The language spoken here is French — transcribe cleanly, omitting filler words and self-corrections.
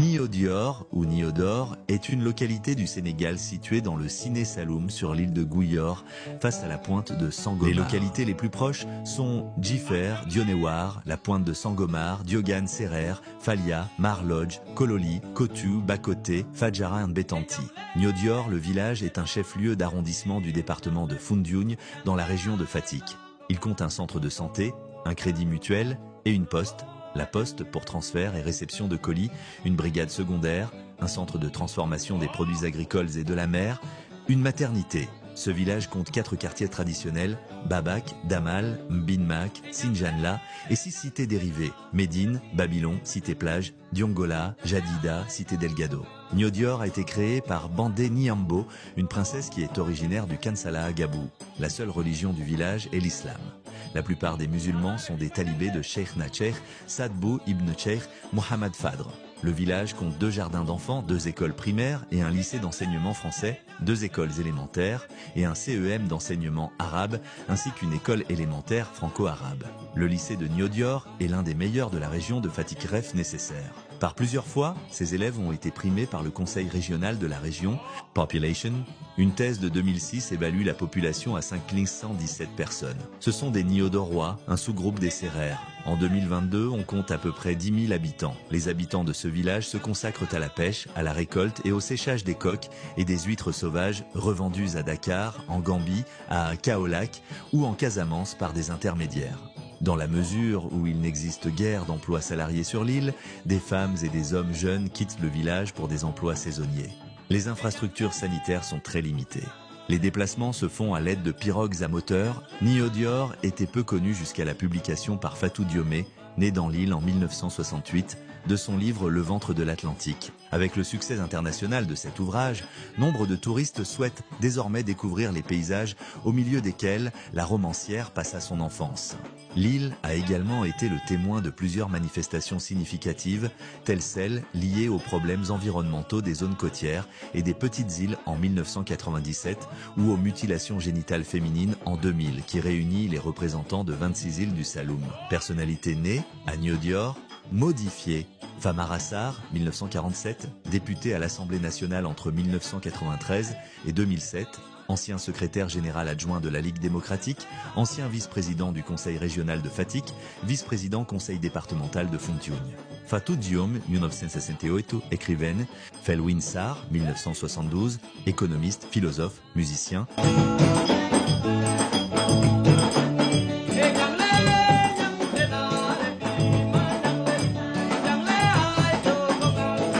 Niodior ou Niodor est une localité du Sénégal située dans le Siné Saloum sur l'île de Gouyor, face à la pointe de Sangomar. Les localités les plus proches sont Djifer, Dionewar, la pointe de Sangomar, Diogane Serer, Falia, Marlodj, Kololi, Kotu, Bakoté, Fadjara et Betanti. Niodior, le village, est un chef-lieu d'arrondissement du département de Foundiougne dans la région de Fatick. Il compte un centre de santé, un crédit mutuel et une poste. La poste pour transfert et réception de colis, une brigade secondaire, un centre de transformation des produits agricoles et de la mer, une maternité. Ce village compte 4 quartiers traditionnels, Babak, Damal, Mbinmak, Sinjanla et 6 cités dérivées, Médine, Babylon, Cité Plage, Diongola, Jadida, Cité Delgado. Niodior a été créé par Bandé Niambo, une princesse qui est originaire du Kansala à Gabou. La seule religion du village est l'islam. La plupart des musulmans sont des talibés de Cheikh Nacher, Sadbou ibn Cheikh Mohamed Fadr. Le village compte 2 jardins d'enfants, 2 écoles primaires et un lycée d'enseignement français, 2 écoles élémentaires et un CEM d'enseignement arabe, ainsi qu'une école élémentaire franco-arabe. Le lycée de Niodior est l'un des meilleurs de la région de Fatick-Ref nécessaire. Par plusieurs fois, ces élèves ont été primés par le conseil régional de la région, Population. Une thèse de 2006 évalue la population à 5117 personnes. Ce sont des Niodorois, un sous-groupe des Sérères. En 2022, on compte à peu près 10 000 habitants. Les habitants de ce village se consacrent à la pêche, à la récolte et au séchage des coques et des huîtres sauvages revendues à Dakar, en Gambie, à Kaolack ou en Casamance par des intermédiaires. Dans la mesure où il n'existe guère d'emplois salariés sur l'île, des femmes et des hommes jeunes quittent le village pour des emplois saisonniers. Les infrastructures sanitaires sont très limitées. Les déplacements se font à l'aide de pirogues à moteur. Niodior était peu connu jusqu'à la publication par Fatou Diomé, né dans l'île en 1968, de son livre Le ventre de l'Atlantique. Avec le succès international de cet ouvrage, nombre de touristes souhaitent désormais découvrir les paysages au milieu desquels la romancière passa son enfance. L'île a également été le témoin de plusieurs manifestations significatives, telles celles liées aux problèmes environnementaux des zones côtières et des petites îles en 1997 ou aux mutilations génitales féminines en 2000, qui réunit les représentants de 26 îles du Saloum. Personnalité née à Niodior, modifiée. Famara Sarr, 1947, député à l'Assemblée nationale entre 1993 et 2007, ancien secrétaire général adjoint de la Ligue démocratique, ancien vice-président du Conseil régional de Fatick, vice-président Conseil départemental de Foundiougne. Fatou Diom, 1968, écrivaine. Felwine Sarr, 1972, économiste, philosophe, musicien.